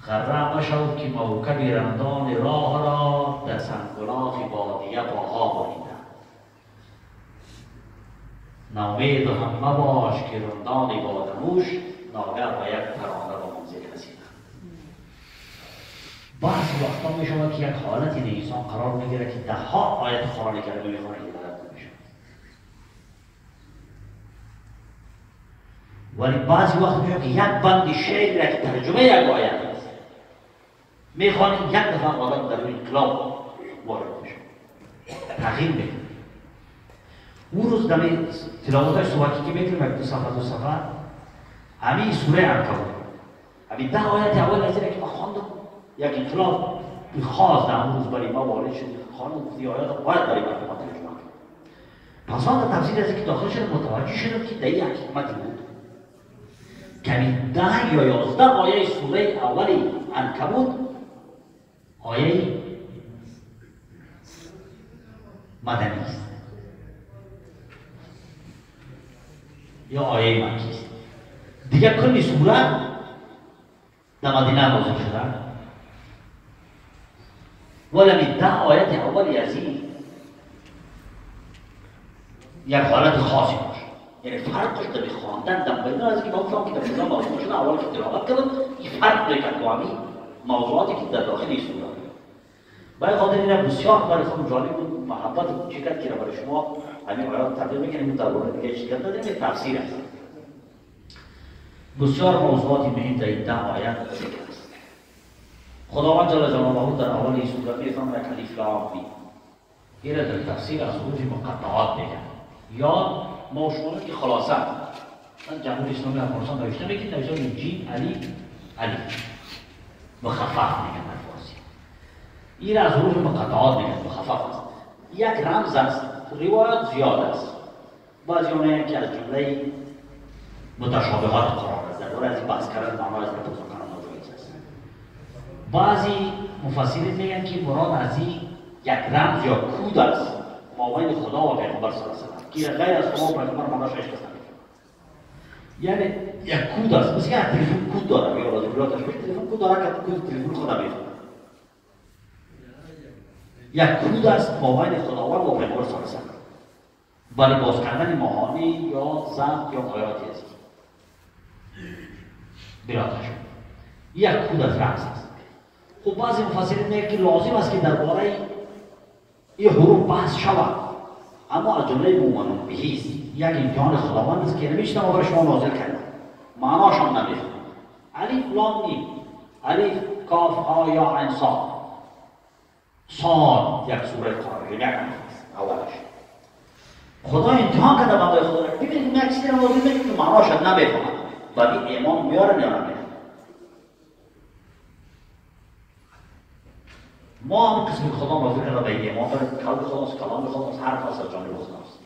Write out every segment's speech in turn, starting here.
غره مشو که موکب رندان راه را در سنگلاخ بادیه پاها بریده. نومید و هم مباش که رندان بادموش ناگه با یک ترانه با منزل رسیده. بعضی وقتا می شود که یک حالت انسان قرار میگیره که ده ها آیت قرآن کریم میخونه که درد نمیشه. ولی بعضی وقت میشه که یک بند شعر را که ترجمه یک آیت است میخوانیم یک دفعه آدم در روی انقلاب وارد میشه، تغییر میکنه. اون روز در تلاوتش صبحی که میکنیم یک دو صفحه همین سوره عنکبوت همین 10 آیت اول از اینه که ما خواندم یک انقلاب خاص در اون روز برای ما وارد شد. خواندم گفتی آیات باید برای ما ترجمه کنیم. پس آن تفسیر از اینکه داخل شدم متوجه شدم که در این حکمتی بود کمی 10 یا 11 آیه سوره اولی عنکبوت آیه مدنی است یا آیه مکی است. دیگه کلی سوره در مدینه نازل شده ولی 10 آیت اولی از این یک حالت خاصی باشه. یعنی فرقش در خواندن در بین از اینکه ما که در اینجا موضوع شده اول که تلاوت کردم این فرق میکرد با همین موضوعاتی که در داخل این سوره. برای خاطر این بسیار برای خود جالب بود محبت چقدر که برای شما همین آیات تقدیم میکنیم در مورد دیگه چیز نداریم تفسیر است. بسیار موضوعات مهم در این 10 آیات ذکر است. خداوند جل جلاله در اول این سوره میفرماید الف لام میم. این در تفسیر از حروف مقطعات میگن یا موشونه که خلاصه جمهوری اسلامی افغانستان نوشته میگه نوشته جیم علی مخفف میگن در فارسی. این از حروف مقطعات میگن مخفف است. یک رمز است. روایات زیاد است. بعضی میگن که از جمله متشابهات قرآن است. در از این بحث کردن معنای از نپرسان کردن موضوعی است. بعضی مفسرین میگن که مراد از این یک رمز یا کود است مابین خدا و پیغمبر صلی الله علیه و سلم که غیر از خدا و پیغمبر معناش هیچ کس نمی‌فهمه. یعنی یک کود است. مثل که تلفن کود داره یا راجع به تلفن کود داره که کود تلفن خدا می‌فهمه. یک کود است مابین خداوند و پیغمبر صلی الله علیه و سلم. برای باز کردن معانی یا ضبط یا آیاتی است. براتش یک کود از رمز است. خب بعضی مفسرین میگن که لازم است که درباره این حروف بحث شود، اما از جمله مومنون بهی است. یک امتحان خداوند است که نمیشه ما برای شما نازل کرده، معناش هم نمیفهمید. الف لام میم، الف کاف ها یا عین صاد. صاد یک سوره قرآن یک اولش. خدا امتحان کرده بنده خدا را. ببینید یک چیزی نازل میکنه که معناش نمیفهمد. بعد این ایمان میاره یا نمیاره. ما هم قسم خدا نازل کرده به ایمان داره. قلب خداست، کلام خداست، هر کس از جانب خداست.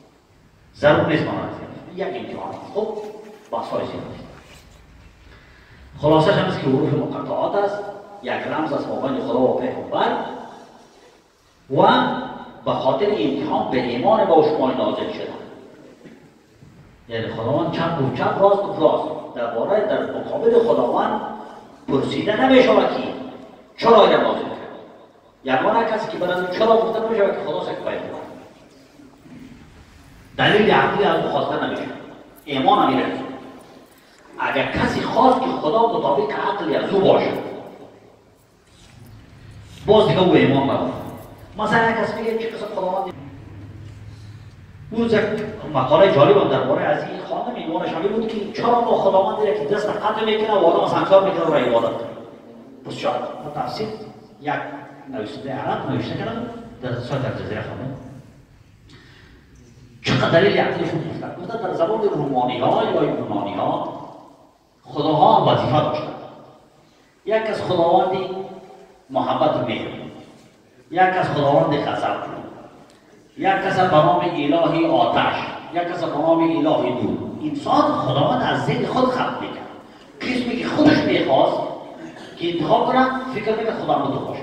ضرور نیست معنی یک امتحان. خب بحث‌های زیاد است. خلاصش هم است که حروف مقطعات است، یک رمز از مابین خدا و پیغمبر و به خاطر امتحان به ایمان با شما نازل شده. یعنی خداوند چپ گفت چپ، راست گفت راست. درباره در مقابل خداوند پرسیده نمی‌شود که چرا این نازل کرد. یگانه کسی که برای چرا گفته نمی‌شود که خدا سکت باید کنه. دلیل عقلی از او خواسته نمیشه. ایمان هم میره. اگر کسی خواست که خدا مطابق عقلی از او باشه باز دیگه او ایمان بکنه. مثلا کسی میگه چه قصد خداوند اون مقاله جالب هم درباره از این خانم ایمانش همی بود که چرا با خداوند دیره که دست قطع میکنه و آدم سنگسار میکنه و عبادت کنه. پس چرا؟ تفسیر یک نویسنده عرب نوشته کردم در سایت الجزیره خانم چقدر دلیل عقلشون گفتن در زبان رومانی ها یا یونانی ها خداها هم وظیفه داشتن. یک از خداوندی محبت و مهر، یک از خداوند غضب، یک از به نام الهی آتش، یک از به نام الهی نور. انسان خداوند از ذهن خود خلق میکرد. قسمی که خودش میخواست که انتخاب کنه فکر میکرد خدا هم تو باشه.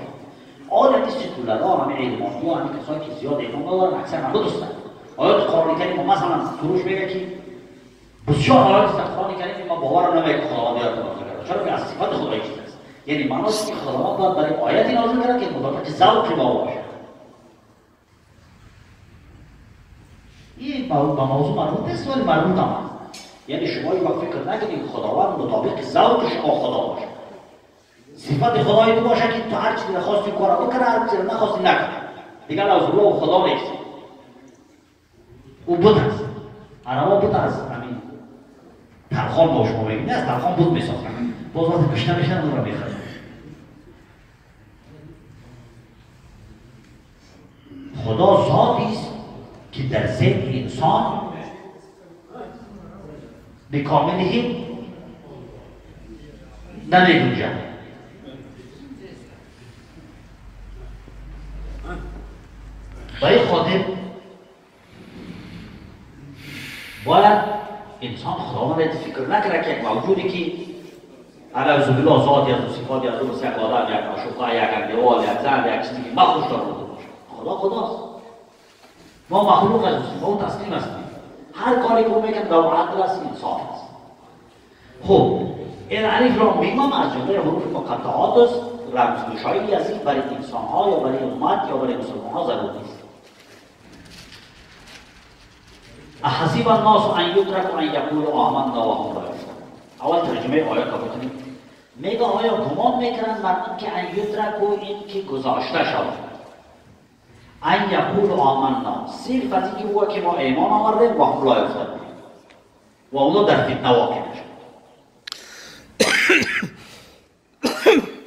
آن کسی دولارا همه علمانی ها همه کسایی که زیاد ایمان دارن اکثر هم دوستن. آیات قرآن کریم مثلا سروش میگه که بسیار آیات است قرآن کریم ما باور نمیکنیم که خداوند یاد نازل کرده. چرا که از صفات خدایی چیز است. یعنی معناست که خداوند باید برای آیتی نازل کرد که مطابق ذوق ما باشه. این با موضوع مربوط نیست ولی مربوط هم است. یعنی شما یک وقت فکر نکنید خداوند مطابق ذوق شما خدا باشه. صفت خدایی تو باشه که تو هر چیزی خواستی کار بکنه، هر چیزی نخواستی نکنه. دیگر از الله خدا نیست. او بت است. عربا بت از همین تلخان با شما بگیم. نه از تلخان بت میساختن. باز وقتی کشته میشن اون را میخرن. خدا ذاتی است که در ذهن انسان به کاملی نمی‌گنجد. و این خاطر باید انسان خداوند را فکر نکنه که یک موجودی که علاوه بالله ذاتی از صفاتی از درست یک آدم، یک معشوقه، یک اندیوال، یک زن، یک چیزی که مخلوق داره باشه. خدا خداست. ما مخلوق از او تسلیم هستیم. هر کاری که میکنه به عدل است، انصاف است. خب این الف را میگم از جمله حروف مقطعات است. رمزگشایی از این برای انسان‌ها یا برای امت یا برای مسلمان‌ها ضرور نیست. احسب الناس ان یترکوا ان یقولوا آمنا و هم لا یفتنون. اول ترجمه آیات را بکنیم. میگه آیا گمان میکنند مردم که ان یترکوا این که گذاشته شود. ان یقولوا آمنا صرف از اینکه بگوید که ما ایمان آوردیم و هم لا یفتنون و اونا در فتنه واقع نشد.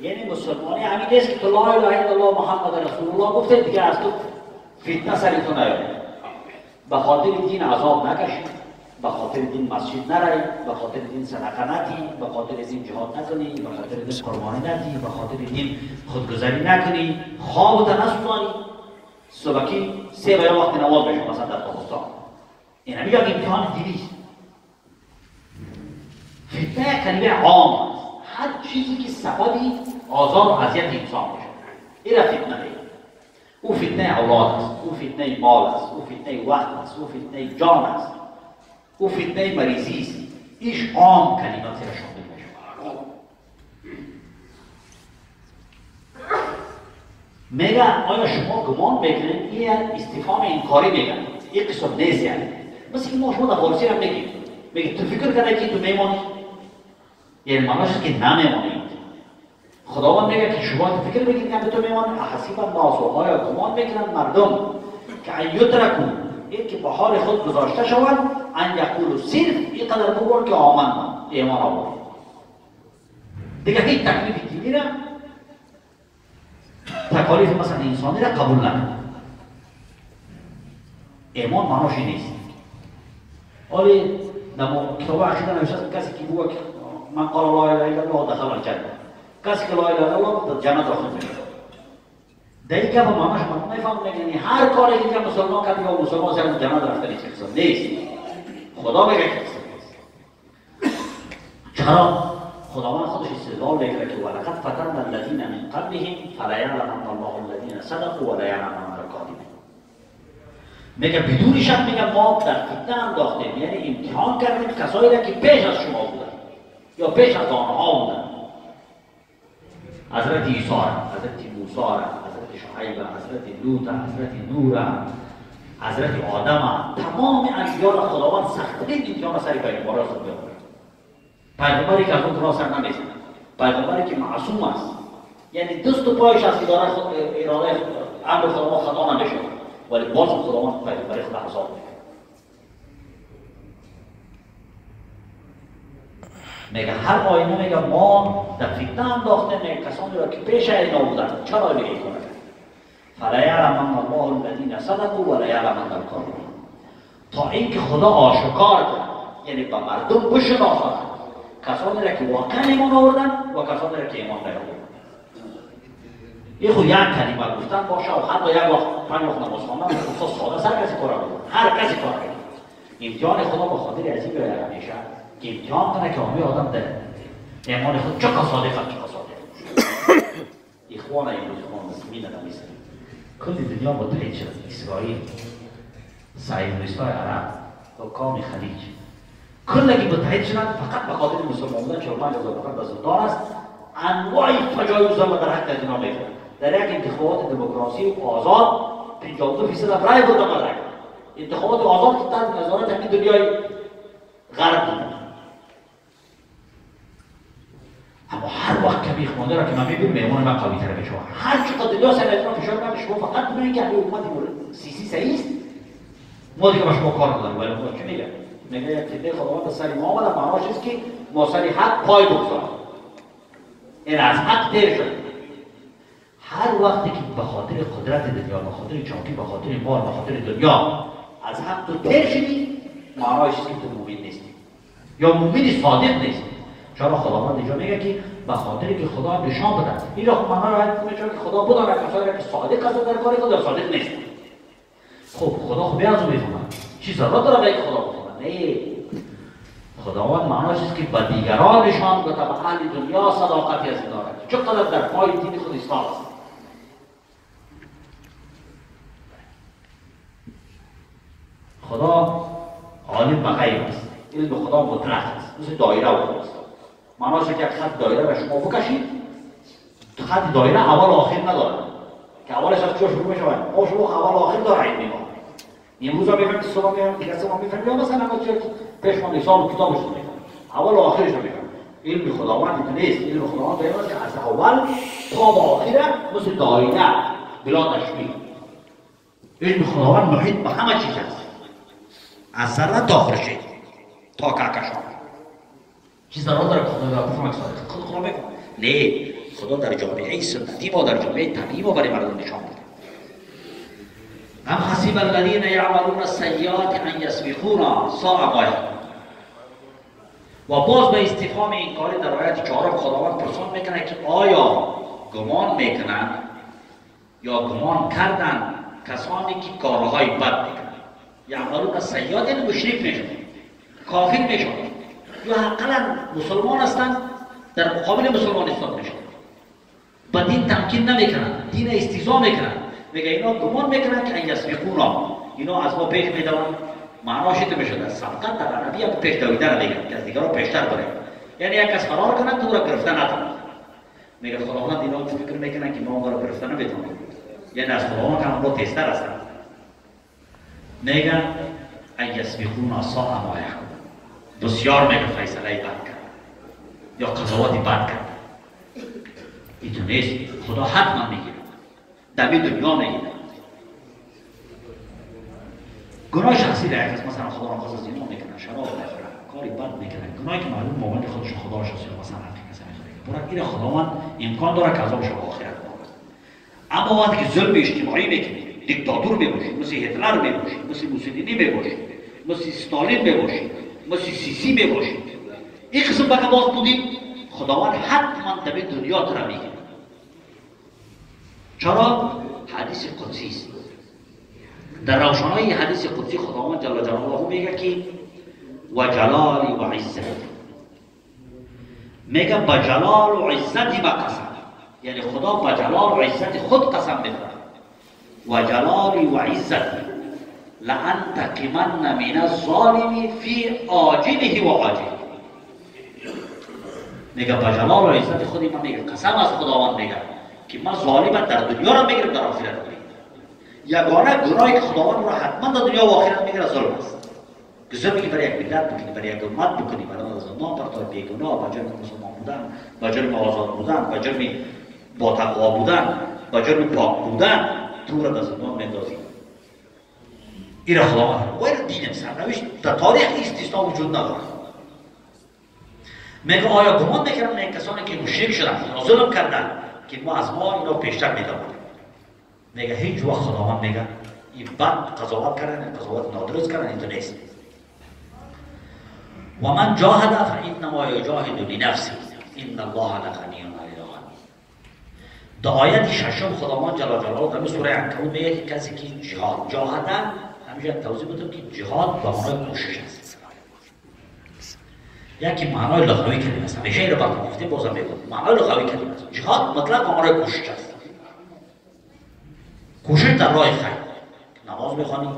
یعنی مسلمانی همین نیست که تو لا اله الا الله محمد رسول الله گفته دیگه از تو فتنه سری تو نیاید. به خاطر دین عذاب نکشید، به خاطر دین مسجد نرید، به خاطر دین صدقه ندی، به خاطر دین جهاد نکنی، به خاطر دین قربانی ندی، به خاطر دین خودگذری نکنی، خوابت نسوزانی. صبحی 3 بجه وقت نماز بشو مثلا در پاکستان. این هم یک امتحان دینی است. فتنه کلمه عام است. هر چیزی که سببی آزار و اذیت انسان بشه. این را فتنه میگه. او فتنه اولاد است، او فتنه مال است، او فتنه وقت است، او فتنه جان است، او فتنه مریضی است. ایش عام کلماتی را شامل میشه. میگه آیا شما گمان میکنید این استفهام انکاری میگن؟ این قسم نیست یعنی. مثل که ما شما در فارسی هم میگیم. میگه تو فکر کنه که تو میمانی؟ یعنی معناش است که نمیمانید. خداوند میگه که شما فکر بگید که تو میمانید. احسب الناس آیا گمان میکنند مردم که ان یترکوا این که به حال خود گذاشته شوند ان یقولوا صرف اینقدر بگویند که آمنا ایمان آوردیم. دیگه هیچ تکلیف دینی را تکالیف مثلا انسانی را قبول نکنند. ایمان معناش نیست. ولی در کتاب عقیده نوشته است کسی که بگوید من قال لا اله الا الله دخل الجنه. کسی که لا اله الا الله در جنت داخل میشه. دیگه که معناش من نفهم میگن هر کاری که مسلمان کرد یا مسلمان سر جنت رفته نیست. نیست. خدا میگه که چرا خداوند خودش استدلال میکنه که ولقد فتنا الذين من قبلهم فليعلمن الله الذين صدقوا وليعلمن الكاذبين. میگه بدون شک میگه ما در فتنه انداختیم، یعنی امتحان کردیم کسایی را که پیش از شما بودن یا پیش از آنها بودن. حضرت عیسی، حضرت موسی، حضرت شعیب، حضرت لوط، حضرت نوح، حضرت آدم، تمام انبیا را خداوند سخت‌ترین امتحان سر پیغمبران را می‌آورد. پیغمبری که از اون راه سر نمی‌زند، پیغمبری که معصوم است، یعنی دست و پایش از اراده امر خداوند خطا نمی‌شود، ولی باز خداوند پیغمبری خود عذاب می‌کند. میگه هر آینه میگه ما در فتنه انداختیم کسانی را که پیش اینا بودن. چرا این کار کرد؟ فلیعلمن الله الذین صدقوا وليعلمن الکاذبین. تا اینکه خدا آشکار کرد، یعنی به مردم بشناساند کسانی را که واقعا ایمان آوردن و کسانی را که ایمان نیاوردن. این خود یک کلمه گفتن باشه و حتی یک وقت 5 وقت نماز خواندن خصوصا ساده سر کسی کار کرد. هر کسی کار کرد. امتحان خدا به خاطر عجیبه همیشه که امتحان کنه که همه آدم در ایمان خود چقدر صادق است، چقدر صادق. اخوان امروزخوان مسلمین در مصر کل دنیا متحد شد. اسرائیل، صهیونیست‌های عرب، حکام خلیج کلگی متحد شدن فقط به خاطر مسلمان بودن 45,000 نفر به زندان است. انواع تجاوزها و در حق از اینا میکنن. در یک انتخابات دموکراسی و آزاد 52% از رای بود مدرک. انتخابات آزاد که تحت نظارت همین دنیای غرب بود. اما هر وقت کمی خونده را که من میبینم میمون من قوی تره بچوار. هر چقدر دنیا سر از ما فشار کنم شما فقط ببینید که همین حکومت سیسی صحیح است. ما دیگه با شما کار نداریم. ولی خدا چی میگه؟ میگه یک تیده خداوند سری ما آمده معناش است که ما سری حق پای بگذاریم. این از حق تیر شد. هر وقتی که به خاطر قدرت دنیا، به خاطر چاقی، به خاطر مال، به خاطر دنیا از حق تو تیر شدی، معناش است که تو مومن نیستی یا مومن صادق نیستی. چرا خداوند اینجا میگه که به خاطر که خدا نشان بده. اینجا خب معنی راحت میگه که خدا بداند کسایی که صادق است در کار خود یا صادق نیست. خب خدا خب بیازو میفهمه. چی ضرورت داره که خدا بفهمه؟ نه. خداوند معناش است که به دیگران نشان بده، به اهل دنیا صداقتی از دارد. چقدر در پای دین خود ایستاد است. خدا عالم به غیب است. علم خدا مطلق است. مثل دایره و است. معناش که خط دایره را شما بکشید، خط دایره اول و آخر نداره. که اولش از چه شروع میشه؟ او شما اول و آخر داره علم نگاه. امروز هم میفهمید صبح میفهمید دیگه صبح میفهمید یا مثلا ما چه پیش ما نظام کتابش میفهمید. اول و آخرش میفهمید. علم خداوند نیست. علم خداوند بیان که از اول تا به آخر مثل دایره بلا تشبیه. علم خداوند محیط به همه چیز است. از ذره تا خورشید تا کهکشان. چیز ضرورت داره خدا را بفهمه خدا میفهمه. نه، خدا در جامعه سنتی ما در جامعه طبیعی ما برای مردم نشان میده. ام حسب الذین یعملون السیئات ان یسبقونا ساء ما یحکمون. و باز به استفهام اینکاری در آیت 4 خداوند پرسان میکنه که آیا گمان میکنن یا گمان کردن کسانی که کارهای بد میکنن. یعملون السیئات یعنی مشرک میشن، کافر میشن، یا حقا مسلمان هستند در مقابل مسلمان ایستاد میشن، با دین تمکین نمیکنن، دین استیضاح میکنن. میگه اینا گمان میکنن که ان یسبقونا، اینا از ما پیش میدون. معناش این میشه در سبقت در عربی هم پیش دویدن میگن که از دیگران پیشتر بره. یعنی یک کس فرار کنه تو را گرفتن نداره. میگه خداوند اینا فکر میکنن که ما اون را گرفتن نمیتونیم. یعنی از خداوند هم رو تیزتر هستن. میگن ان یسبقونا ساء ما یحکمون. بسیار میگه فیصله بد کرد یا قضاوتی بد کرد. اینجا نیست. خدا حتما میگیره. در دنیا میگیره. گناه شخصی را یک مثلا خدا را خواست زنا میکنه، شراب میخوره، کاری بد میکنه، گناهی که معلوم مؤمن خودش خدا را شناسه مثلا حقیقت میخوره. برای این خداوند امکان داره که عذابش رو آخرت کنه. اما وقتی که ظلم اجتماعی میکنی، دیکتاتور میباشی، مثل هتلر میباشی، مثل موسولینی میباشی، مثل استالین میباشی، مثل سیسی میباشی، این قسم بگه باز بودی، خداوند حتما در دنیا تر میگه. چرا؟ حدیث قدسی است. در روشنایی حدیث قدسی خداوند جل جلاله میگه که و جلالی و عزت، میگه با جلال و عزتی ما قسم، یعنی خدا با جلال و عزت خود قسم میخوره. و جلالی و عزتی لانتقمن من الظالم فی عاجله و عاجله. میگه با جلال و عزت خودی من میگه قسم از خداوند میگه که من ظالم در دنیا را میگیرم در آخرت میگیرم. یگانه گناهی که خداوند را حتما در دنیا و آخرت میگیره ظلم است. که ظلمی که برای یک ملت بکنی، برای یک امت بکنی، برای زندان پرتای بیگناه، با جرم مسلمان بودن، با جرم آزاد بودن، با جرم با تقوا بودن، با جرم پاک بودن، تو را در زندان میندازی. این را خداوند و این دین سرنوشت در تاریخ استثنا وجود نداره. میگه آیا گمان میکنن این کسانی که مشرک شدن یا ظلم کردن که ما از ما اینا پیشتر میدونیم؟ میگه هیچ وقت خداوند میگه این بد قضاوت کردن، قضاوت نادرست کردن، این تو نیست. و من جاهد فانما یجاهد لنفسه ان الله لغنی عن العالمین. در آیت ششم خداوند جل جلاله در سوره عنکبوت میگه که کسی که جهاد جاهدن، همیشه توضیح بدم که جهاد به معنای کوشش است. یکی معنای لغوی کلمه است. همیشه این رو براتون گفتیم، بازم میگم معنای لغوی کلمه است. جهاد مطلق به معنای کوشش است. کوشش در راه خیر. نماز میخوانی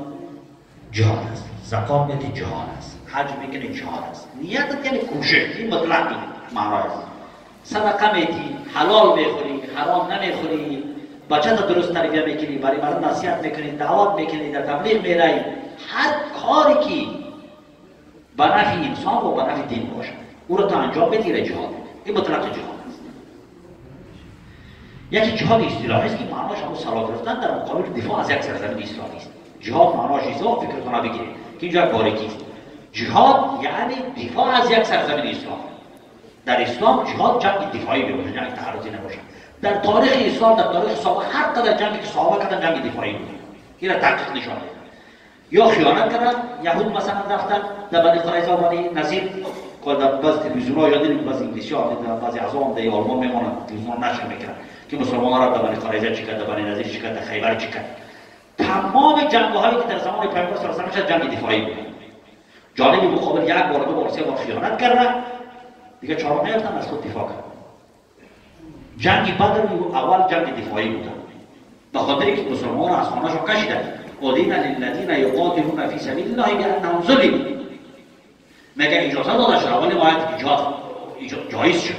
جهاد است، زکات میدی جهاد است، حج میکنه جهاد است. نیتت یعنی کوشش، این مطلقی معنای است. صدقه میدی، حلال میخوری، حرام نمیخوری، بچت درست تربیه میکنی، برای مردم نصیحت میکنی، دعوت میکنی، در تبلیغ میری، هر کاری که به نفع انسان و به نفع دین باشه او را تا انجام بدی جهاد. این مطلق جهاد است. یکی جهاد اصطلاحی است که معناش همون سلاح گرفتن در مقابل دفاع از یک سرزمین اسلامی است. جهاد معناش ایسا فکرتون بگیرید که اینجا باریکی است. جهاد یعنی دفاع از یک سرزمین اسلام. در اسلام جهاد جنگ دفاعی باشه، جنگ تعرضی نباشه. در تاریخ اسلام، در تاریخ صحابه، هر قدر جنگی که صحابه کردن جنگ دفاعی بود. این را تحقیق نشان میده. یا خیانت کردن، یهود مثلا رفتن در بنی قریظه و بنی نضیر که در بعضی تلویزیون‌ها یا دیدیم بعضی انگلیسی‌ها در بعضی اعضام در آلمان میمونن تلویزیون نشر میکنن که مسلمان‌ها را در بنی قریظه چی کرد، در بنی نضیر چی کرد، در خیبر چی کرد. تمام جنگ‌هایی که در زمان پیامبر صلی الله علیه و آله جنگ دفاعی بود. جانب مقابل یک بار دو بار سه بار خیانت کردن، دیگه چهارم نیفتن از خود دفاع کردن. جنگ بدر اول جنگ دفاعی بود. به خاطر اینکه مسلمان‌ها را از خانه‌شون کشیدن. اذن للذین یقاتلون فی سبیل الله بانهم ظلموا. مگر اجازه داده شد اول آیت جهاد جایز شد.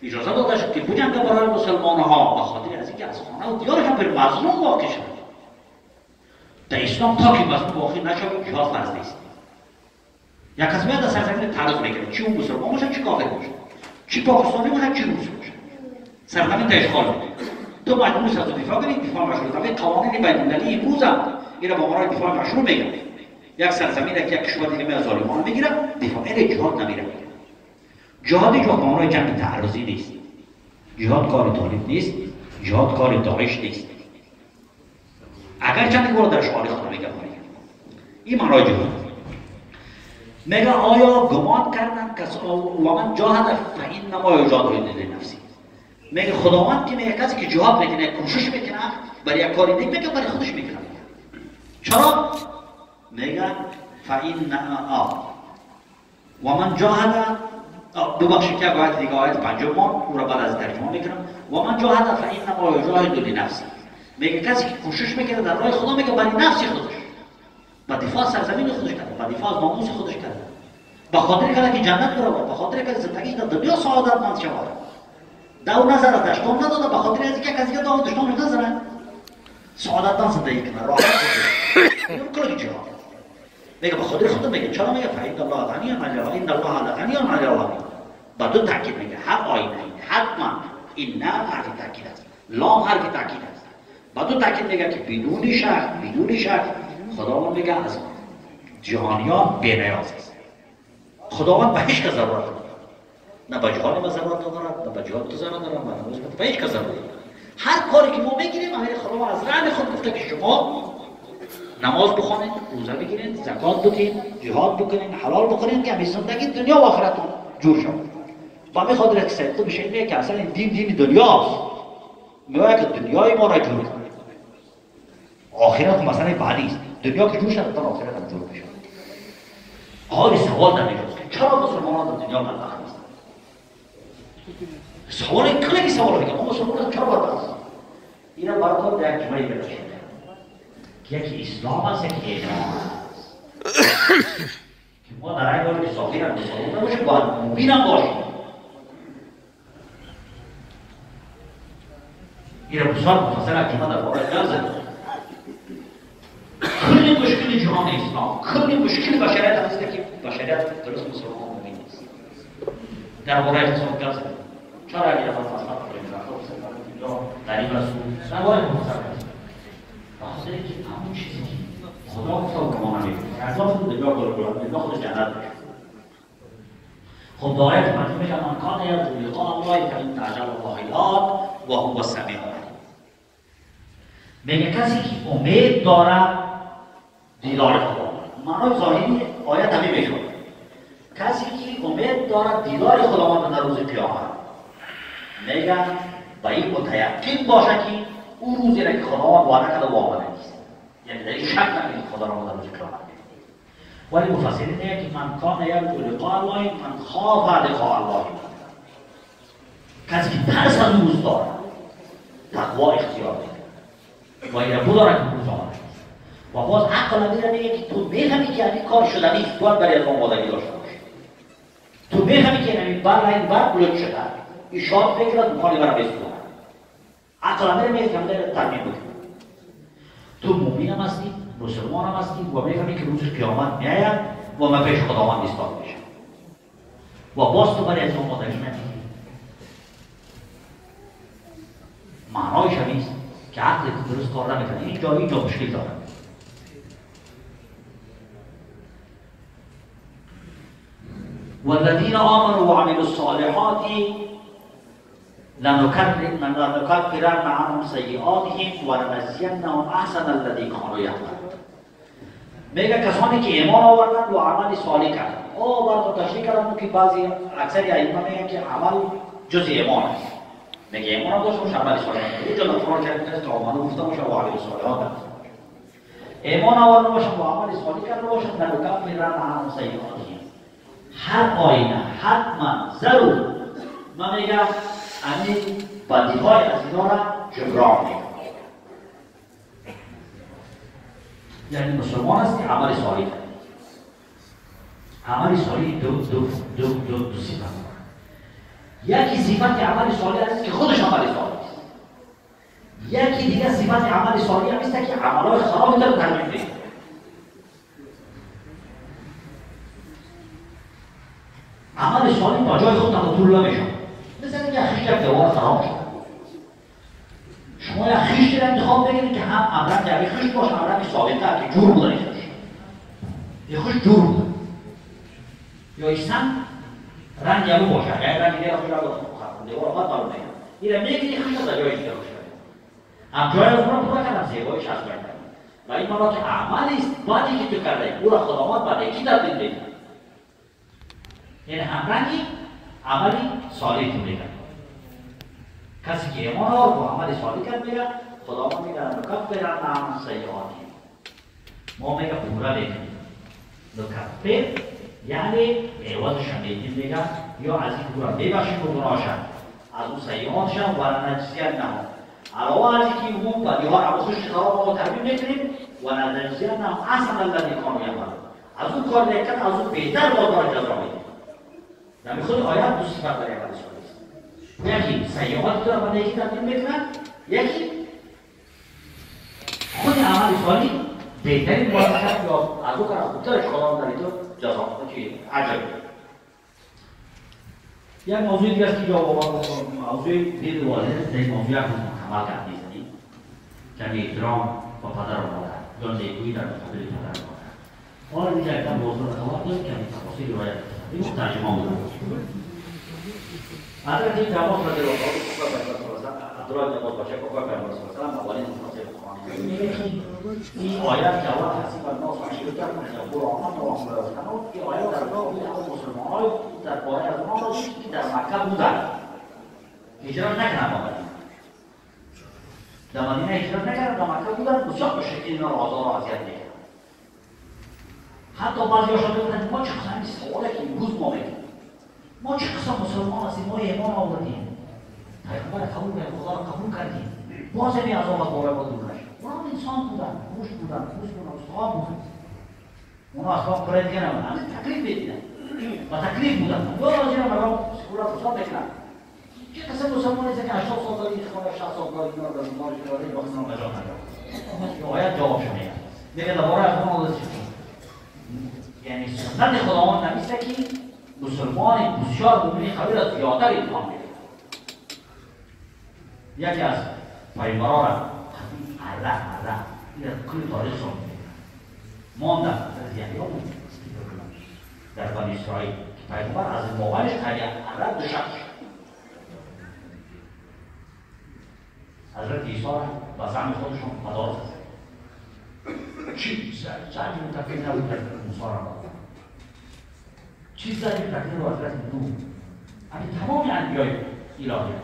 اجازه داده شد که بجنگه برای مسلمان‌ها به خاطر از اینکه از خانه و دیارشون بر مظلوم واقع شد. در اسلام تا که مظلوم واقع نشد جهاد فرض نیست. یک کسی میاد در سرزمین تعرض میکنه، چی اون مسلمان باشه چی کافر باشه، چی پاکستانی باشه چی روس باشه، سرزمین تا اشغال میکنه. تو مجبور هستی از دفاع کنی، دفاع مشروع. این قوانین بین‌المللی امروز هم این با معنای دفاع مشروع میگن. یک سرزمین که یک کشور دیگه میاد ظالمان میگیره، دفاع این جهاد نمیره. جهاد جو با معنای جنگ تعرضی نیست. جهاد کار طالب نیست، جهاد کار داعش نیست. اگر چند بار در شعار خود میگم این معنای جهاد. میگه آیا گمان کردن که و من جاهد فانما یجاهد لنفسه. میگه خداوند که میگه کسی که جهاد میکنه کوشش میکنه برای یک کاری دیگه میگه برای خودش میکنه. چرا؟ میگه و من جاهد ببخشید که آیت دیگه آیت پنجم او را بعد از ترجمه میکنم. و من جاهد فانما یجاهد لنفسه. میگه کسی که کوشش میکنه در راه خدا میگه برای نفس خودش، با دفاع سرزمین خودش کرده، با دفاع از ناموس خودش کرده، به خاطر که جنت بره، به خاطر که زندگی در دنیا سعادتمند شود. داو نظر دشتم نداده به خاطر از اینکه کسی که داو دشتم نظره سعادتمند زندگی کنه، راحت کنه. این کاری جهاد. میگه به خاطر خودم میگه چرا میگه فإن الله غنی عن العالمین، ان الله لغنی عن العالمین. با دو تاکید میگه هر آیه حتما این نه حرف تاکید است، لام حرف تاکید است. با دو تاکید میگه که بدون شک خداوند میگه از جهانیان بی‌نیاز است. خداوند به هیچ کس ضرورت نداره. نه به جهان ما ضرورت دارد، نه به جهان تو ضرورت دارد، نه به هیچ کس ضرورت نداره. هر کاری که ما میگیریم همین خداوند از رحم خود گفته که شما نماز بخونید، روزه بگیرید، زکات بدید، جهاد بکنید، حلال بخورید که همین زندگی دنیا و آخرتون جور شود. با همین خاطر که سید قطب میگه که اصلا این دین دنیاست. میگه که دنیای ما را جور کنید. آخرت مسئله بعدی است. دنیا که جور شد تا آخرت هم جور بشه. حالی سوال در اینجاست که چرا مسلمانان در دنیا بدبخت نیستند؟ سوال کلی سوال میگم ما مسلمانان چرا بدبخت هستند؟ اینا براتون در یک جمله پیدا شده که یکی اسلام است یکی ایمان است. که ما در این حال که ظاهرا مسلمان نباشیم باید مؤمن هم باشیم. این بسیار مفصل حکیمت در باره نزد. کلی مشکل جهان اسلام، کلی مشکل بشریت هست که بشریت درست مسلمان مؤمن نیست. در باره اقتصاد گفت چرا اگر ما فاصله کنیم در این رسول در باره مفصل است. واسه اینکه همون چیزی که خدا گفت ما نمی‌کنیم. از اون دنیا گل دنیا خود جنت میشه. خب دایره معنی میگه من کان یا لقاء الله فإن تعجل الواهیات و هو السمیع العلیم. میگه کسی که امید داره دیدار خدا. معنای ظاهری آیت همین میشه. کسی که امید داره دیدار خداوند در روز قیامت. میگه با این متیقن باشه که اون روزی را که خداوند وعده کرده واقع نیست. یعنی در این شک نکنید خدا را در روز قیامت. ولی مفسرین میگه که من کان یرجو لقاء الله من خاف لقاء الله. کسی که ترس از روز داره تقوا اختیار میکنه. و این رو داره که روز آمده. و باز عقل میره میگه که تو میفهمی که این کار شده نیست، باید برای از آمادگی داشته باشی. تو میفهمی که این بر بلوک شده، این شاد بگیره دکانی برای بسپونه. عقل میره میگه که همه ترمیم بکنه. تو مومن هم هستی، مسلمان هم هستی و میفهمی که روز قیامت میاید و من پیش خداوند ایستاده میشم. و باز تو برای از آمادگی نمیگی. معنایش همیست که عقل درست کار نمیکنه. اینجا مشکل داره. والذین آمنوا وعملوا الصالحات لنكفرن عنهم سیئاتهم ولنجزینهم احسن الذی كانوا یعملون. میگه کسانی که ایمان آوردند و عمل صالح کردند. بعد تشریح کردم که بعضی اکثری ائمه میگن که عمل جز ایمان است. میگه ایمان داشته باشه عمل صالح. اینجا نفرار کرده که آمنو گفته باشه و عمل صالحات ایمان آورده باشه و عمل صالح کرده باشه لنكفرن عنهم سیئاتهم. هر آینه حتما ضرور من میگم همین بدیهای از اینا را جبران میکنه. یعنی مسلمان هستی عمل صالح کنی. عمل صالح دو صفت. یکی صفت عمل صالح است که خودش عمل صالح است. یکی دیگه صفت عمل صالح است که عملهای خراب رو ترمیم میکنه. عمل صالح تا جای خود طول نمیشه. مثل اینکه خیش یک دوار خراب شد. شما یک خیش را انتخاب بگیرید که هم عمرن جوی خیش باشه، عمرن ثابته که جور بوده نیست. یه خیش جور بوده. یا ایستن رنگ یلو باشه. یعنی رنگ دیگه خیش را خراب دیوار آمد معلوم نگیم. این را میگیری خیش را در جای دیگه باشه. هم جای از اون را پورا کردم زیبایش از باید کنیم. و این مانا که عملی است بعدی که تو کرده او را خداوند بعد یکی در دین بگیرد. یعنی همرنگی عملی صالح تو میگن. کسی که ایمان آورد و عمل صالح کرد میگه خداوند میگه نکفر عنهم سیئاتهم. ما میگه پورا بگیم. نکفر یعنی عوضش هم بگیم میگه یا از این پورا ببخشیم و گناهشن از اون سیئاتشن و لنجزینهم. علاوه از اینکه اون بدیها را خوش خراب و ترمیم میکنیم و لنجزینهم احسن الذی کانوا یعملون. از اون کار نکرد از اون بهتر باید جزا میدیم. یعنی خود آیات دو صفت برای عمل صالح است. یکی سیئات را به یکی تبدیل میکنن، یکی خود عمل صالح بهترین باید کرد یا از او کار خوبترش خداوند در اینجا جزا میده که عجب. یک موضوع دیگه است که موضوع دید والد در این موضوع عمل کرد نیستیم. کمی احترام با پدر و مادر یا نیکویی در مقابل پدر و مادر. حالا دیگه اگر موضوع را خواهد داریم کمی تفاصیل روایت این ترجمه بودم. حضرت این جواب را در واقع عبدالله بن عباس بچه کوکا پیامبر صلی الله علیه و آله اولین مفسر قرآن این آیات جواب حسیب الناس عشیرتهم ان یقولوا آمنا وهم لا یفتنون. این آیات در واقع مسلمان‌های درباره از اونها را که در مکه بودند هجرت نکردند به مدینه. در مدینه هجرت نکردند، در مکه بودند، بسیار به شکلی اینا را آزار و اذیت می‌کردند. حتی بعضی‌هاشون می‌گفتند ما چه قسم این سوالی که امروز ما می‌کنیم، ما چه قسم مسلمان هستیم، ما ایمان آوردیم، پیغمبر قبول کردیم، خدا را قبول کردیم، باز این عذاب از بالای ما دور نشد. اونا هم انسان بودن، گوشت بودن، استخوان بودن. اونا اصلا کار دیگه نبودن، همین تکلیف می‌دیدن و تکلیف بودن. دو راجی را مردم سکولار فساد می‌کنن. چه قسم مسلمان هست که 80 سال داری خانه 60 سال داری اینا رو مارش داری وقتی اونا نجات نداد. آیات جواب شده میگه درباره از اون حالت چی؟ یعنی سنت خداوند نمیسته که مسلمان بسیار مومن خبیر از زیادتر امتحان میده. یکی از پیامبران الله این کل تاریخ رو ماندن از یحیی بود در بنی اسرائیل که پیامبر از موقعش خیلی الله دو شخص شد. حضرت عیسی با زعم خودشون مدارس زد. چی زنی متفق نبود که موسی را داد. چی زنی متفق رو حضرت نوح. اگه تمام انبیای الهی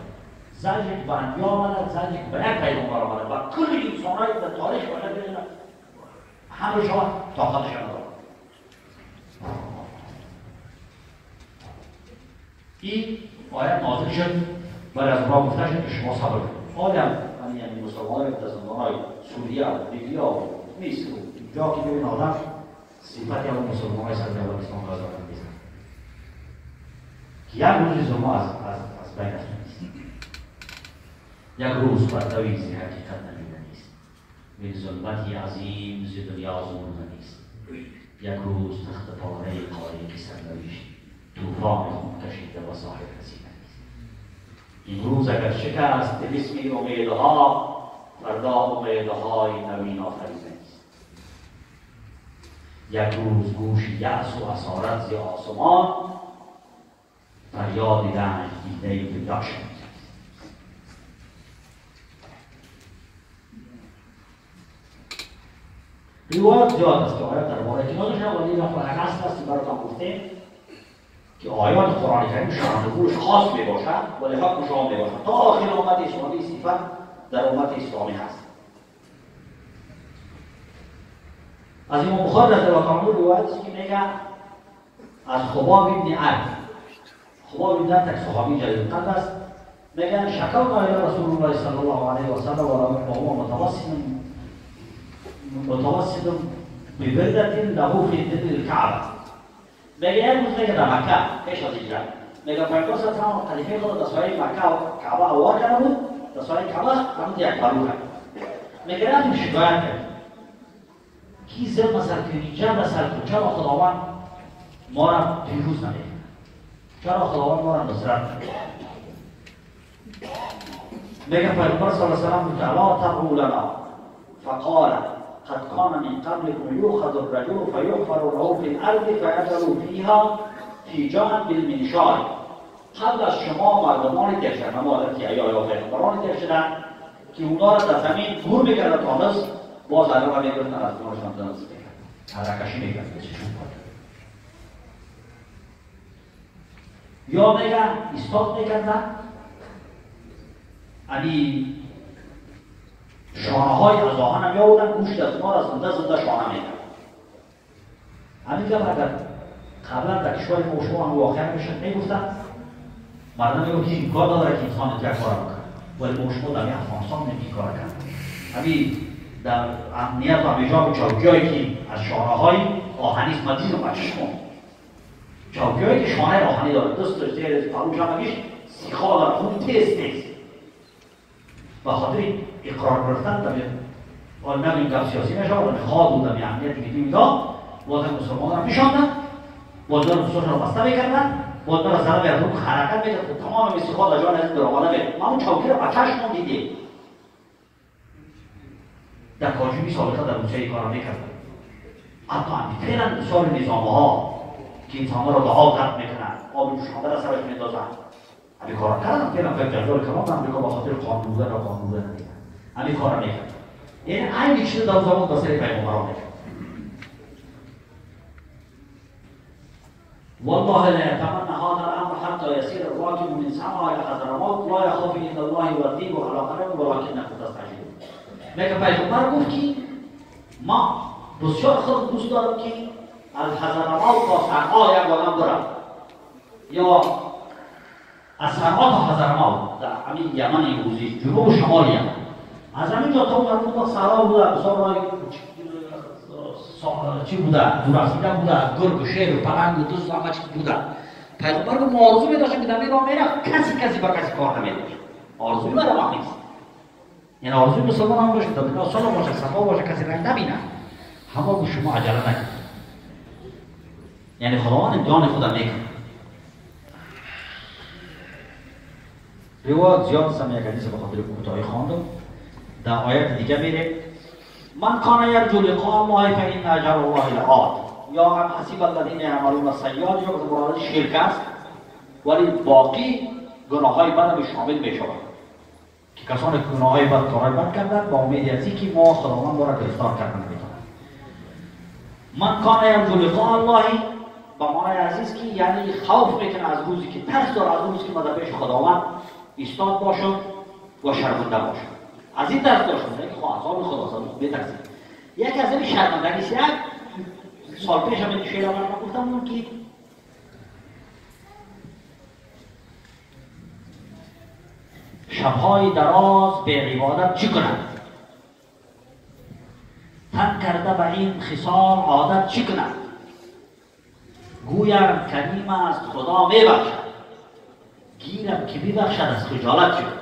زنی با انبیا آمدن، زنی با یک پیغمبر آمدن و کل انسان‌های در تاریخ باید ببینن همه شما طاقتش ندارن. این آیت نازل شد و از ما گفته شد که شما صبر کنید. آدم یعنی مسلمان‌های در زندان‌های سوریه و لیبیا و مصر و جا که ببین آدم صفت یا مسلمان های سرده و اسلام را دارن بیزن که یک روز ظلم از بینش نیست، یک روز بردویزی حقیقت نمیده نیست، به ظلمتی عظیم زی دنیا ظلمه نیست، یک روز تخت پاره قاری که سرنوشت طوفان خون کشیده و صاحب هزینه نیست. این روز اگر شکست بسم امیدها، فردا امیدهای نوین آفریده نیست. یک روز گوش یأس و اسارت زی آسمان، فریاد رنج دیده پیدا شد. روایت زیاد است که آیات در باره کنارش هم ولی رفت اصل است براتان گفتیم که آیات قرآن کریم شأن خاص می باشد ولی حق شامل می باشد. تا آخر امت اسلامی صفت در امت اسلامی هست. از امام بخاری رضی الله عنه روایت است که میگه از خباب ابن عبد، خباب ابن عبد صحابی جلیل القدر است، میگه شکونا الی رسول الله صلی الله علیه و سلم و هو متوسط ببلدة له في ظل الكعبة. میگه یک روز میگه در مکه پیش از هجرت میگه پیامبر صلی الله علیه و خلیفه خود در سایه مکه و کعبه آوار کرده بود، در سایه کعبه همون یک پلو کرد. میگه رفتیم شکایت کرد کی ظلم سر کنی، جبر سر کنی، چرا خداوند ما را پیروز نمیکنه، چرا خداوند ما را نصرت نمیکنه. میگه پیامبر صلی الله علیه و سلم که لا تبعوا لنا فقال قد كان من قبلكم يؤخذ الرجل فيحفر له في الارض فيجعل فيها فيجاء بالمنشار. قبل از شما مردمان دیر شدن، مادرتی یا پیغمبران دیر شدن که اونا را در زمین دور میکردن تا نصف، باز الان را میگرفتن از دورشان تا نصف میکردن، حرکشی میکردن چشون کنن. یا میگن استاد میکردن علی شانه های از آهن هم یاودن گوشت از ما را زنده شانه میکرد. همین که اگر قبلا در کشور ما شما هم واقعا میشد میگفتن مردم میگفت که این کار نداره که انسان یک کار بکنه، ولی ما شما در افغانستان نمی کار کرد. همین در امنیت و میجاب چوکیایی که از شانه های آهنی است، مدید و بچش کن چوکیایی که شانه آهنی داره، دست زیر پلوش هم میش سیخا داره، خون تیز و خاطر اقرار گرفتن طبیعت آن نمی گفت سیاسی نشود خواه بودم یه امنیتی که دیمیدا بازم مسلمان را میشاندن، بازم دوستاش را بسته میکردن، بازم را زنه بیرون حرکت میکرد، تمام میسیخواه در جان از براغانه بید. ما اون چوکی را بچهش کن دیدیم در کاجوبی سابقه در روسیه کارا میکردن. حتی فعلا سال نظامه ها که انسان را به آب غرق میکنن، آب جوشانده را سرش میندازن، همین کارا کردن. فعلا فکر جزار کلام امریکا به خاطر قانون بودن و قانون بودن نمیکرد، همین کارا میکرد. یعنی این چیز در زمان با سر پیغمبران میکرد. والله لا يتمنى هذا الامر حتى يسير الراكب من سماء الى حضرموت لا يخاف الا الله يوديه على قدم ولكنكم تستعجلون. میگه پیغمبر گفت که ما بسیار خود دوست دارم که از حضرموت تا صنعا یک آدم برم، یا از صنعا تا حضرموت در همین یمن امروزی جنوب و شمال یمن، از همینجا تا اون مربوط صحرا بوده، بسیار راه چی بوده، دوراسیده بوده، گرگ و شیر و پلنگ و دوست و همه چی بوده. پیغمبر گفت ما آرزو می‌داشتیم که در این راه میرفت کسی با کسی کار نمی‌داشت. آرزوی برای ما نیست. یعنی آرزوی مسلمان هم باشه تا بنا صلح باشه، صفا باشه، کسی رنگ نبینه. همه گفت شما عجله نکنید. یعنی خداوند امتحان خود میکنه. روایت زیاد است، یک حدیث به خاطر کوتاهی خواندم. در آیات دیگه میره من کان یرجو لقاء الله فإن أجل الله لآت، یا هم حسیب الذین یعملون السیئات، یا که مراد شرک است ولی باقی گناه‌های بد هم شامل میشود که کسانی که گناه‌های بد کارهای بد کردند با امید از اینکه ما خداوند ما را گرفتار کردن میتونند. من کان یرجو لقاء الله به معنای عزیز که یعنی خوف میکنه از روزی که ترس داره از روزی که ما در پیش خداوند ایستاد باشم و شرمنده باشم. از این درس داشتم که خواهد خدا بترسیم. یک از این شرمندگی یک سال پیش هم این شعر آمد گفتم اون که شبهای دراز به عبادت چی کنند؟ تن کرده به این خصال عادت چی کند؟ گویم کریم است خدا میبخشد، گیرم که میبخشد از خجالت شد.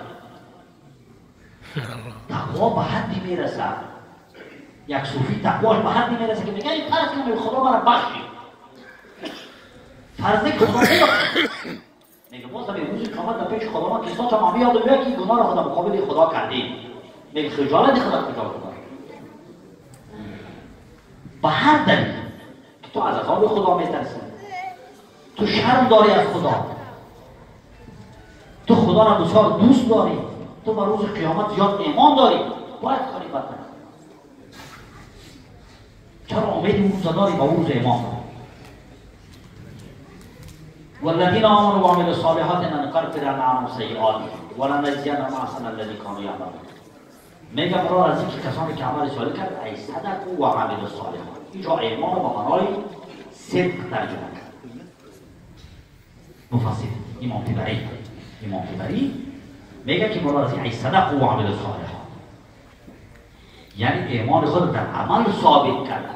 تقوا به حدی میرسه، یک صوفی تقواش به حدی میرسه که میگه این فرض کنم خدا مرا بخشید، فرض که خدا میبخشد. میگه باز به روز قیامت در پیش خدا ما کسا تا ما یاد میاد که گناه را خدا مقابل خدا کردیم. میگه خجالت خدا کجا بود؟ به هر دلیل که تو از عذاب خدا میترسی، تو شرم داری از خدا، تو خدا را بسیار دوست داری، تو به روز قیامت زیاد ایمان داری، باید کاری بد نکنی. چرا امید اون روز داری با روز ایمان؟ والذین آمنوا وعملوا الصالحات لنکفرن عنهم سیئاتهم ولنجزینهم احسن الذی کانوا یعملون. میگه برای از اینکه کسانی که عمل صالح کرد ای صدقوا و عملوا الصالحات، اینجا ایمان با معنای صدق ترجمه کرد. مفسر امام طبری میگه که برای از این ای صدقوا و عملوا الصالحات یعنی ایمان خود در عمل ثابت کردن.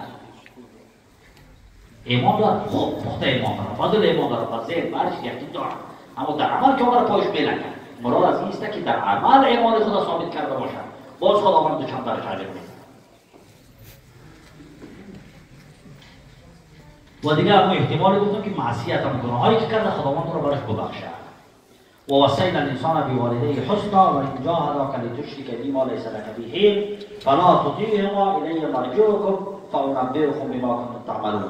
ایمان دارد، خوب پخته ایمان دارد، فضل ایمان دارد، فضل برش یکی دارد، اما در عمل که آن پایش میلنگد. مراد از این است که در عمل ایمان خدا ثابت کرده باشد، باز خداوند دو چند درش عجب نیست. و دیگه اما احتمالی گفتم که معصیت هم گناهایی که کرده خداوند را برش ببخشد. و وصینا الانسان بوالديه حسنا و ان جاهداك لتشرك بی ما لیس لك به علم فلا تطیعهما الی مرجعکم فانبئکم بما کنتم تعملون.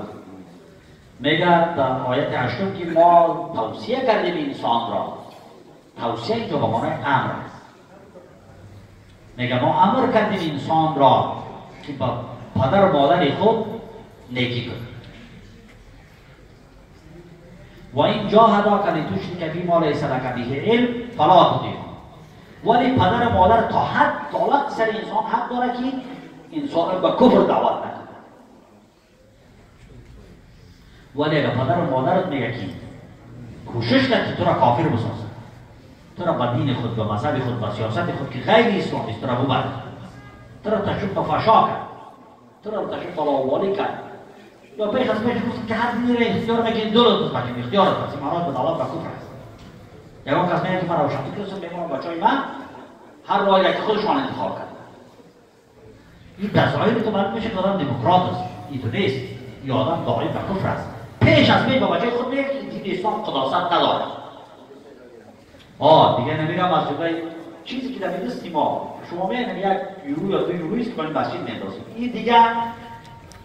میگه در آیت 8 که ما توصیه کردیم انسان را. توصیه اینجا به معنای امر است. میگه ما امر کردیم انسان را که با پدر و مادر خود نیکی کند. و این جاهداک لتشرک بی ما لیس لک به علم فلا تطیعهما. ولی پدر و مادر تا حد طاقت سر انسان حق داره که انسان را به کفر دعوت نکنه. ولی اگر پدر و مادرت میگه که کوشش کرد که تو را کافر بسازد، تو را به دین خود، به مذهب خود، به سیاست خود که غیر اسلامی است تو را ببرد، تو را تشویق به فحشا کرد، تو را تشویق به لاابالی کرد، یا پیش از پیش گفت که هر دینی را اختیار میکنی دولت بکنی، اختیارت است، این مراد به دعوت به کفر است. یکان کس میگه که من روشنفکر هستم، میگم بچه‌های من هر راهی را که خودشان انتخاب کرد. این در ظاهر تو معلوم میشه که آدم دموکرات است، این تو نیست، این آدم داعی به کفر است. پیش از پیش با بچه خود میگه که دین اسلام قداست نداره. دیگه نمیگم از جدای چیزی که در این دستی ما شما میگن یک یورو یا 2 یورویی است که باید مسجد میندازیم. این دیگه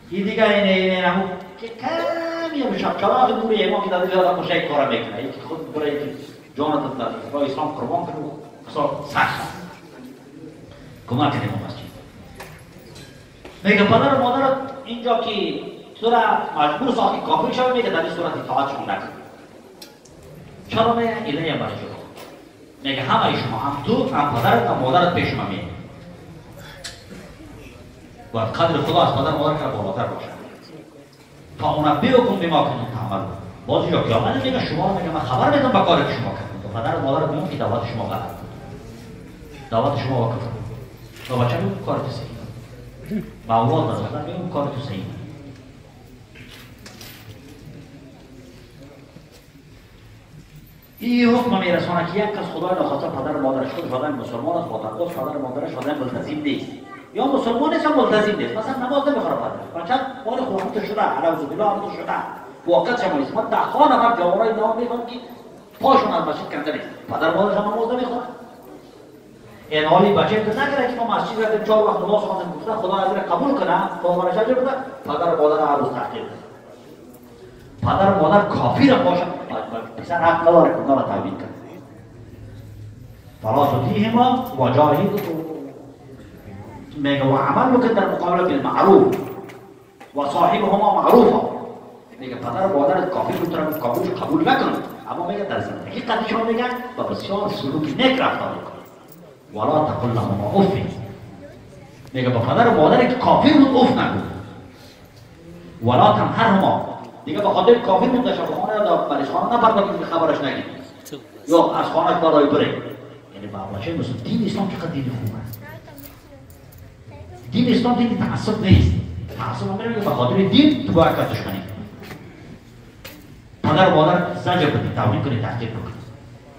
اینه همون که کمی هم شبچلاق نور ایمان که در دیگه آدم باشه یک کارا میکنه، یکی خود برای یکی جانت در راه اسلام قربان کنه و حساب سخت کمک کنیم با مسجد. میگه پدر و مادر اینجا که تو را مجبور ساختی کافر شوی، میگه در این صورت اطاعتشون نکنی. چرا میگه الیه مرجعکم؟ میگه همه شما، هم تو، هم پدرت، هم مادرت پیش من میگه. باید قدر خدا از پدر مادر که بالاتر باشه. فانبئکم بما کنتم تعملون. باز اینجا قیامت میگه شما میگه من خبر میدم به کاری که شما کردید. تو پدر و مادرت میگن که دعوت شما غلط، دعوت شما با کفر. و بچه میگه کار تو صحیح. با اولاد مثلا میگه کار تو صحیح. این حکم میرسانه که یک کس خدای نخواسته پدر و مادرش خود آدم مسلمان است، با تقوا پدر و مادرش آدم ملتزم نیست، یا مسلمان است یا ملتزم نیست، مثلا نماز نمیخوره پدر بچه مال خودت شده، اعوذ بالله تو شده، واقعا شما نیست. من ده نفر جوانای نام میگم که پاشون از مسجد کنده نیست، پدر و مادرش هم نماز نمیخوره. این حالی بچه که نگره که ما مسجد رفتیم 4 وقت نماز خواندیم، گفته خدا از این قبول کنه، فرمانش اجر بده، پدر و مادر هر روز تحقیر کنه. پدر و مادر کافر باشه، پسر حق نداره که اونا را تعبیر کنه. فلا تطیعهما و جاهدوا میگه و عمل بکن در مقابل بالمعروف و صاحبهما معروفا. میگه پدر و مادر کافر میتونن قبول نکنن، اما میگه در زندگی قدشون میگن و بسیار سلوک نیک رفتار میکنن. ولا تقل لهما اف. میگه با پدر و مادر که کافر بود اف نگو. ولا تنهرهما. دیگه به خاطر کافر مونده شب خانه یا بلش خانه نپرده که خبرش نگید یا از خانهش برای بره. یعنی با بچه مثل دین اسلام چقدر دین خوب است. دین اسلام دین تعصب نیست. تعصب هم میگه به خاطر دین تو باید کارش کنی. پدر و مادر زجر بدید، توهین کنید، تحقیر کنید.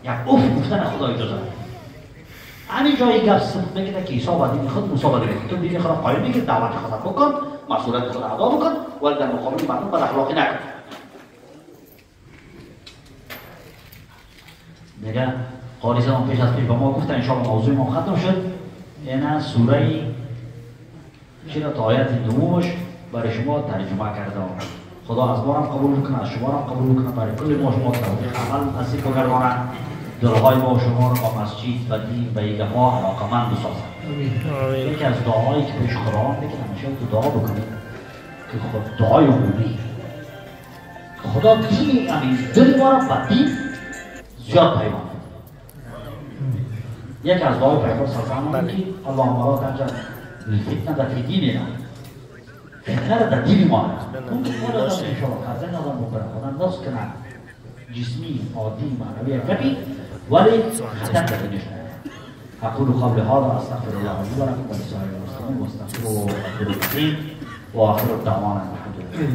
یک اوف گفتن خدا اجازه بده. همین جایی گفت صدق بگیره که عیسی و دین خود موسی بگیره. تو دین خدا قایم بگیر، دعوت خدا بکن، مسئولیت خدا ادا بکن، ولی در مقابل مردم بد اخلاقی نکن. دیگه قاری زمان پیش از پیش با ما گفتن انشاءالله موضوع ما ختم شد. این سوره چرا تا آیت دومش برای شما ترجمه کرده. خدا از ما هم قبول کنه، از شما هم قبول کنه، برای کل ما شما توفیق عمل نصیب بگردانه. دلهای ما و شما رو با مسجد و دین و ایده ما علاقمند بسازد. یکی از دعایی که پیش قرآن بگید همیشه تو دعا بکنید که خود دعای عمومی خدا دین امین دل ما را با دین زیاد پیمان. یکی از دعای پیغمبر صلی الله علیه و آله که اللهم لا تجعل الفتنة فی دیننا. فتنه را در دین ما اون که خدا ان شاء الله خزن آدم بکنه، خدا نصب کنه جسمی، عادی، معنوی، فقهی ولی خطر در دینش نه. اقول قول هذا استغفر الله لي ولكم ولسائر المسلمين واستغفروه انه غفور رحيم واخر دعوانا الحمد لله.